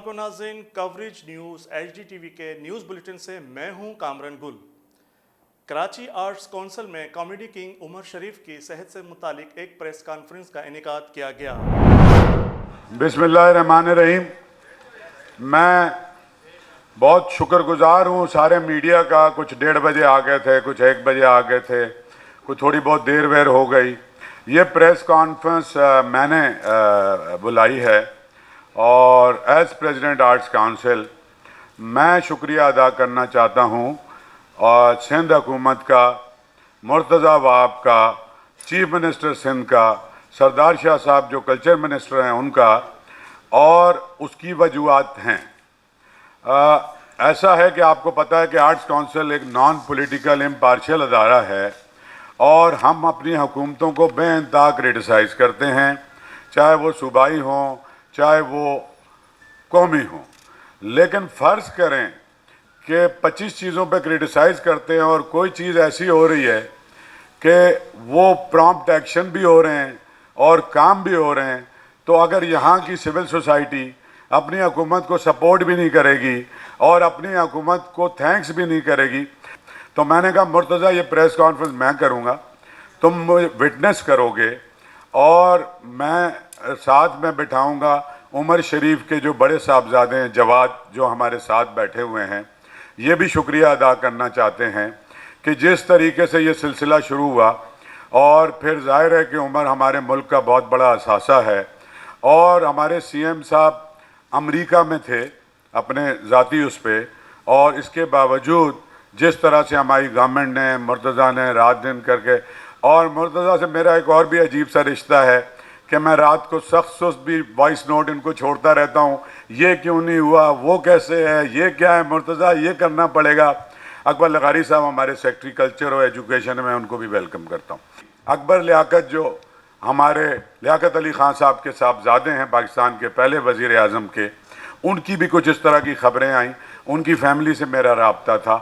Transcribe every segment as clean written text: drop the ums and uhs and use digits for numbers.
علیکم ناظرین، coverage news HD TV ٹی وی کے نیوز بلیٹن سے میں ہوں کامران گل۔ کراچی آرٹس کونسل میں کامیڈی کنگ عمر شریف کی صحت سے متعلق ایک پریس کانفرنس کا انعقاد کیا گیا۔ بسم اللہ الرحمن الرحیم۔ میں بہت شکر گزار ہوں سارے میڈیا کا، کچھ 1:30 بجے آ گئے تھے، کچھ 1 بجے آ گئے تھے، کچھ تھوڑی بہت دیر ویر ہو گئی۔ یہ پریس کانفرنس میں نے بلائی ہے اور ایز پریزیڈنٹ آرٹس کونسل میں شکریہ ادا کرنا چاہتا ہوں اور سندھ حکومت کا، مرتضیٰ وہاب کا، چیف منسٹر سندھ کا، سردار شاہ صاحب جو کلچر منسٹر ہیں ان کا، اور اس کی وجوہات ہیں۔ ایسا ہے کہ آپ کو پتہ ہے کہ آرٹس کونسل ایک نان پولیٹیکل امپارشل ادارہ ہے اور ہم اپنی حکومتوں کو بے انتہا کرٹیسائز کرتے ہیں، چاہے وہ صوبائی ہوں چاہے وہ قومی ہوں۔ لیکن فرض کریں کہ 25 چیزوں پہ کرٹیسائز کرتے ہیں اور کوئی چیز ایسی ہو رہی ہے کہ وہ پرامپٹ ایکشن بھی ہو رہے ہیں اور کام بھی ہو رہے ہیں، تو اگر یہاں کی سول سوسائٹی اپنی حکومت کو سپورٹ بھی نہیں کرے گی اور اپنی حکومت کو تھینکس بھی نہیں کرے گی، تو میں نے کہا مرتضیٰ یہ پریس کانفرنس میں کروں گا، تم وٹنس کرو گے، اور میں ساتھ میں بٹھاؤں گا عمر شریف کے جو بڑے صاحبزادے ہیں جواد، جو ہمارے ساتھ بیٹھے ہوئے ہیں۔ یہ بھی شکریہ ادا کرنا چاہتے ہیں کہ جس طریقے سے یہ سلسلہ شروع ہوا، اور پھر ظاہر ہے کہ عمر ہمارے ملک کا بہت بڑا اثاثہ ہے، اور ہمارے سی ایم صاحب امریکہ میں تھے اپنے ذاتی اس پہ، اور اس کے باوجود جس طرح سے ہماری گورنمنٹ نے مرتضیٰ نے رات دن کر کے، اور مرتضیٰ سے میرا ایک اور بھی عجیب سا رشتہ ہے کہ میں رات کو سخت سست بھی وائس نوٹ ان کو چھوڑتا رہتا ہوں، یہ کیوں نہیں ہوا، وہ کیسے ہے، یہ کیا ہے مرتضیٰ، یہ کرنا پڑے گا۔ اکبر لغاری صاحب ہمارے سیکٹری کلچر اور ایجوکیشن میں، ان کو بھی ویلکم کرتا ہوں۔ اکبر لیاقت جو ہمارے لیاقت علی خان صاحب کے صاحبزادے ہیں، پاکستان کے پہلے وزیر اعظم کے، ان کی بھی کچھ اس طرح کی خبریں آئیں، ان کی فیملی سے میرا رابطہ تھا،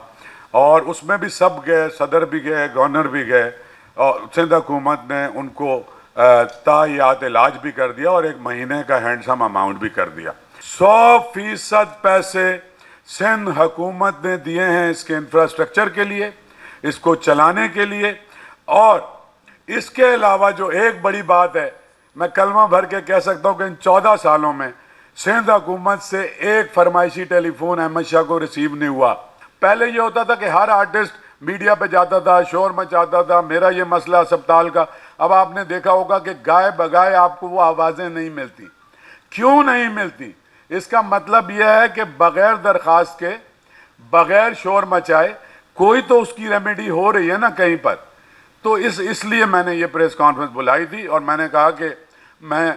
اور اس میں بھی سب گئے، صدر بھی گئے، گورنر بھی گئے، اور سندھ حکومت نے ان کو تاحیات علاج بھی کر دیا اور 1 مہینے کا ہینڈسم اماؤنٹ بھی کر دیا۔ 100% پیسے سندھ حکومت نے دیے ہیں اس کے انفراسٹرکچر کے لیے، اس کو چلانے کے لیے، اور اس کے علاوہ جو ایک بڑی بات ہے، میں کلمہ بھر کے کہہ سکتا ہوں کہ ان 14 سالوں میں سندھ حکومت سے ایک فرمائشی ٹیلی فون احمد شاہ کو ریسیو نہیں ہوا۔ پہلے یہ ہوتا تھا کہ ہر آرٹسٹ میڈیا پہ جاتا تھا، شور مچاتا تھا، میرا یہ مسئلہ اسپتال کا۔ اب آپ نے دیکھا ہوگا کہ گائے بگائے آپ کو وہ آوازیں نہیں ملتی۔ کیوں نہیں ملتی؟ اس کا مطلب یہ ہے کہ بغیر درخواست کے، بغیر شور مچائے، کوئی تو اس کی ریمیڈی ہو رہی ہے نا کہیں پر۔ تو اس لیے میں نے یہ پریس کانفرنس بلائی تھی، اور میں نے کہا کہ میں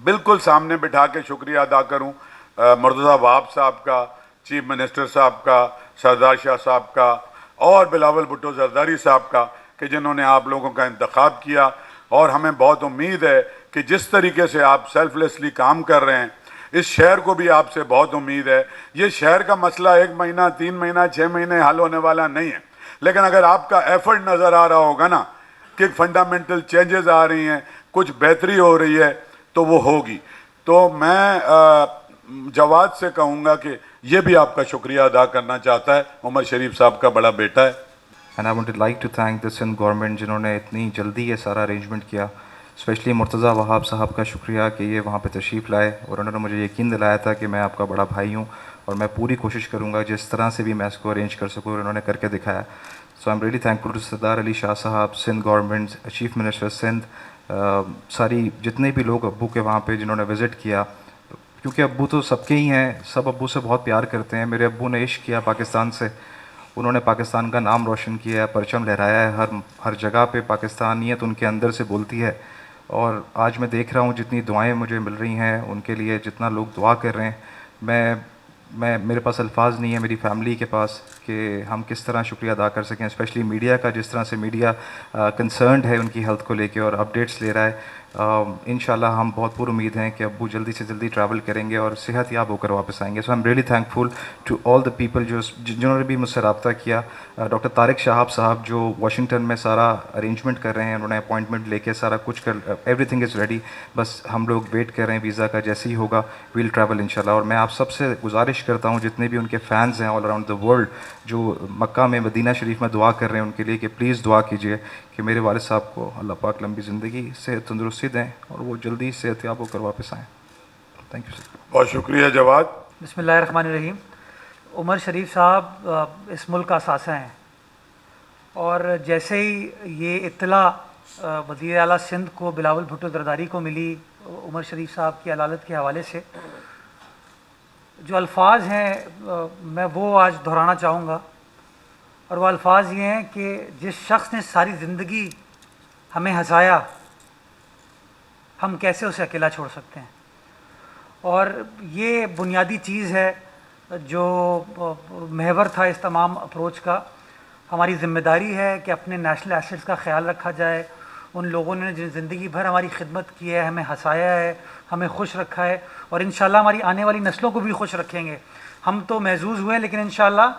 بالکل سامنے بٹھا کے شکریہ ادا کروں مرتضیٰ وہاب صاحب کا، چیف منسٹر صاحب کا، سردار شاہ صاحب کا، اور بلاول بھٹو زرداری صاحب کا، کہ جنہوں نے آپ لوگوں کا انتخاب کیا، اور ہمیں بہت امید ہے کہ جس طریقے سے آپ سیلف لیسلی کام کر رہے ہیں، اس شہر کو بھی آپ سے بہت امید ہے۔ یہ شہر کا مسئلہ 1 مہینہ، 3 مہینہ، 6 مہینے حل ہونے والا نہیں ہے، لیکن اگر آپ کا ایفرٹ نظر آ رہا ہوگا نا کہ فنڈامنٹل چینجز آ رہی ہیں، کچھ بہتری ہو رہی ہے، تو وہ ہوگی۔ تو میں جواد سے کہوں گا کہ یہ بھی آپ کا شکریہ ادا کرنا چاہتا ہے، عمر شریف صاحب کا بڑا بیٹا ہے۔ And I want like to thank the Sindh government جنہوں نے اتنی جلدی یہ سارا ارینجمنٹ کیا، اسپیشلی مرتضیٰ وہاب صاحب کا شکریہ کہ یہ وہاں پہ تشریف لائے، اور انہوں نے مجھے یقین دلایا تھا کہ میں آپ کا بڑا بھائی ہوں، اور میں پوری کوشش کروں گا جس طرح سے بھی میں اس کو ارینج کر سکوں، اور انہوں نے کر کے دکھایا۔ So I am really thankful to Sardar Ali Shah صاحب، Sindh government, chief minister Sindh, ساری جتنے بھی لوگ ابو کے وہاں پہ جنہوں نے وزٹ کیا، کیونکہ ابو تو سب کے ہی ہیں، سب ابو سے بہت پیار کرتے ہیں۔ میرے ابو نے عشق کیا پاکستان سے، انہوں نے پاکستان کا نام روشن کیا ہے، پرچم لہرایا ہے، ہر جگہ پہ پاکستانیت ان کے اندر سے بولتی ہے، اور آج میں دیکھ رہا ہوں جتنی دعائیں مجھے مل رہی ہیں ان کے لیے، جتنا لوگ دعا کر رہے ہیں، میرے پاس الفاظ نہیں ہیں، میری فیملی کے پاس۔ کہ ہم کس طرح شکریہ ادا کر سکیں, اسپیشلی میڈیا کا, جس طرح سے میڈیا کنسرنڈ ہے ان کی ہیلتھ کو لے کے اور اپڈیٹس لے رہا ہے. انشاءاللہ ہم بہت پر امید ہیں کہ ابو جلدی سے جلدی ٹریول کریں گے اور صحت یاب ہو کر واپس آئیں گے. So I am really thankful to all the people جنہوں نے بھی مجھ سے رابطہ کیا. ڈاکٹر طارق شہاب صاحب جو واشنگٹن میں سارا ارینجمنٹ کر رہے ہیں, انہوں نے اپوائنٹمنٹ لے کے سارا کچھ کر, ایوری تھنگ از ریڈی, بس ہم لوگ ویٹ کر رہے ہیں ویزا کا, جیسے ہی ہوگا ویل ٹریول انشاءاللہ. اور میں آپ سب سے گزارش کرتا ہوں جتنے بھی ان کے فینز ہیں آل اراؤنڈ دا ورلڈ جو مکہ میں مدینہ شریف میں دعا کر رہے ہیں ان کے لیے کہ پلیز دعا کیجیے کہ میرے والد صاحب کو اللہ پاک لمبی زندگی صحت تندرستی دیں اور وہ جلدی صحت یاب ہو کر واپس آئیں. Thank you sir. بہت شکریہ جواد. بسم اللہ الرحمن الرحیم. عمر شریف صاحب اس ملک کا اثاثہ ہیں, اور جیسے ہی یہ اطلاع وزیر اعلیٰ سندھ کو بلاول بھٹو زرداری کو ملی عمر شریف صاحب کی علالت کے حوالے سے, جو الفاظ ہیں میں وہ آج دہرانا چاہوں گا, اور وہ الفاظ یہ ہیں کہ جس شخص نے ساری زندگی ہمیں ہنسایا, ہم کیسے اسے اکیلا چھوڑ سکتے ہیں. اور یہ بنیادی چیز ہے جو محور تھا اس تمام اپروچ کا. ہماری ذمہ داری ہے کہ اپنے نیشنل ایسٹس کا خیال رکھا جائے. ان لوگوں نے جن زندگی بھر ہماری خدمت کی ہے, ہمیں ہنسایا ہے, ہمیں خوش رکھا ہے, اور انشاءاللہ ہماری آنے والی نسلوں کو بھی خوش رکھیں گے. ہم تو محظوظ ہوئے, لیکن انشاءاللہ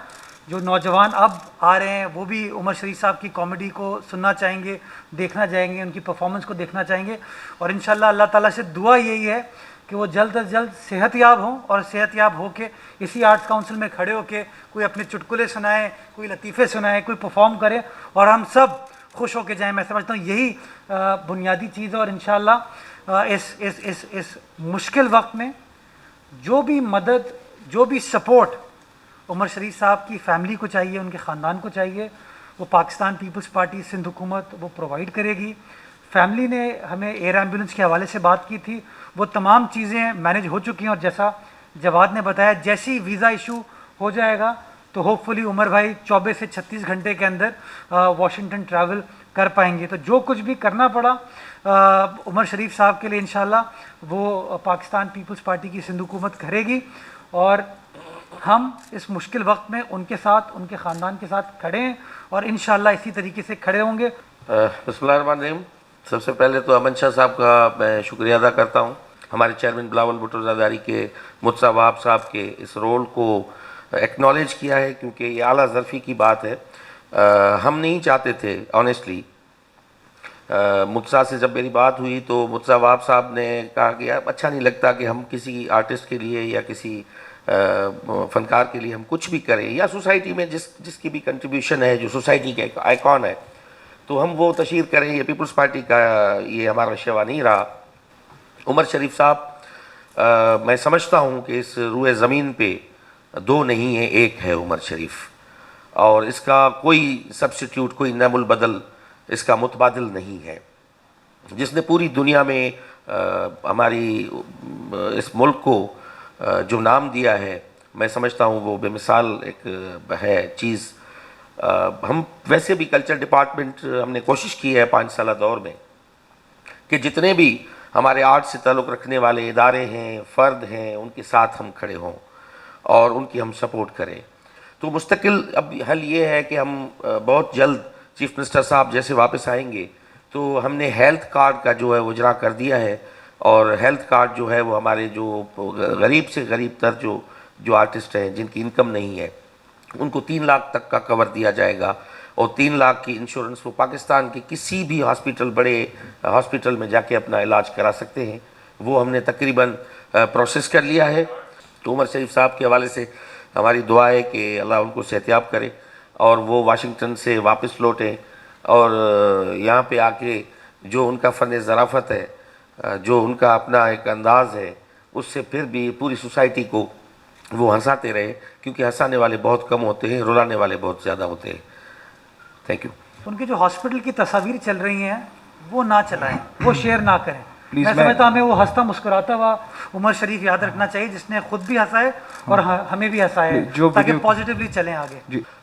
جو نوجوان اب آ رہے ہیں وہ بھی عمر شریف صاحب کی کامیڈی کو سننا چاہیں گے, دیکھنا چاہیں گے, ان کی پرفارمنس کو دیکھنا چاہیں گے. اور انشاءاللہ اللہ تعالیٰ سے دعا یہی ہے کہ وہ جلد از جلد صحت یاب ہوں, اور صحت یاب ہو کے اسی آرٹس کونسل میں کھڑے ہو کے کوئی اپنے چٹکلے سنائیں, کوئی لطیفے سنائیں, کوئی پرفارم کرے, اور ہم سب خوش ہو کے جائیں. میں سمجھتا ہوں یہی بنیادی چیز ہے. اور انشاءاللہ اس مشکل وقت میں جو بھی مدد, جو بھی سپورٹ عمر شریف صاحب کی فیملی کو چاہیے, ان کے خاندان کو چاہیے, وہ پاکستان پیپلز پارٹی سندھ حکومت وہ پرووائڈ کرے گی. فیملی نے ہمیں ایئر ایمبولنس کے حوالے سے بات کی تھی, وہ تمام چیزیں مینیج ہو چکی ہیں. اور جیسا جواد نے بتایا, جیسی ویزا ایشو ہو جائے گا تو ہوپ فلی عمر بھائی 24 سے 36 گھنٹے کے اندر واشنگٹن ٹریول کر پائیں گے. تو جو کچھ بھی کرنا پڑا عمر شریف صاحب کے لیے انشاءاللہ وہ پاکستان پیپلز پارٹی کی سندھ حکومت کرے گی, اور ہم اس مشکل وقت میں ان کے ساتھ, ان کے خاندان کے ساتھ کھڑے ہیں, اور انشاءاللہ اسی طریقے سے کھڑے ہوں گے. بسم اللہ الرحمن الرحیم. سب سے پہلے تو امن شاہ صاحب کا میں شکریہ ادا کرتا ہوں, ہمارے چیئرمین بلاول بھٹو زرداری کے مرتضیٰ وہاب صاحب کے اس رول کو ایکنالج کیا ہے, کیونکہ یہ اعلیٰ ظرفی کی بات ہے. ہم نہیں چاہتے تھے آنیسٹلی. مرتضیٰ سے جب میری بات ہوئی تو مرتضیٰ وہاب صاحب نے کہا کہ یار اچھا نہیں لگتا کہ ہم کسی آرٹسٹ کے لیے یا کسی فنکار کے لیے ہم کچھ بھی کریں, یا سوسائٹی میں جس کی بھی کنٹریبیوشن ہے, جو سوسائٹی کا ایک آئیکن ہے, تو ہم وہ تشہیر کریں. یہ پیپلز پارٹی کا یہ ہمارا شیوا نہیں رہا. عمر شریف صاحب میں سمجھتا ہوں کہ اس روئے زمین پہ دو نہیں ہیں, ایک ہے عمر شریف, اور اس کا کوئی سبسٹیوٹ, کوئی نعم البدل, اس کا متبادل نہیں ہے. جس نے پوری دنیا میں ہماری اس ملک کو جو نام دیا ہے, میں سمجھتا ہوں وہ بے مثال ایک ہے چیز. ہم ویسے بھی کلچر ڈپارٹمنٹ ہم نے کوشش کی ہے 5 سالہ دور میں کہ جتنے بھی ہمارے آرٹ سے تعلق رکھنے والے ادارے ہیں, فرد ہیں, ان کے ساتھ ہم کھڑے ہوں اور ان کی ہم سپورٹ کریں. تو مستقل اب حل یہ ہے کہ ہم بہت جلد چیف منسٹر صاحب جیسے واپس آئیں گے تو ہم نے ہیلتھ کارڈ کا جو ہے وہ اجرا کر دیا ہے, اور ہیلتھ کارڈ جو ہے وہ ہمارے جو غریب سے غریب تر جو آرٹسٹ ہیں جن کی انکم نہیں ہے ان کو 3 لاکھ تک کا کور دیا جائے گا, اور 3 لاکھ کی انشورنس وہ پاکستان کے کسی بھی ہاسپٹل, بڑے ہاسپٹل میں جا کے اپنا علاج کرا سکتے ہیں. وہ ہم نے تقریباً پروسیس کر لیا ہے. تو عمر شریف صاحب کے حوالے سے ہماری دعا ہے کہ اللہ ان کو صحتیاب کرے اور وہ واشنگٹن سے واپس لوٹیں, اور یہاں پہ آ کے جو ان کا فن ظرافت ہے, جو ان کا اپنا ایک انداز ہے, اس سے پھر بھی پوری سوسائٹی کو وہ ہنساتے رہے, کیونکہ ہنسانے والے بہت کم ہوتے ہیں, رلانے والے بہت زیادہ ہوتے ہیں. Thank you. ان کی جو ہاسپٹل کی تصاویر چل رہی ہیں وہ نہ چلائیں, وہ شیئر نہ کریں. میں سمجھتا ہمیں وہ ہنستا مسکراتا ہوا عمر شریف یاد رکھنا چاہیے, جس نے خود بھی ہنسائے اور ہمیں بھی ہنسائے, تاکہ پازیٹیولی چلیں آگے.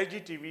HDTV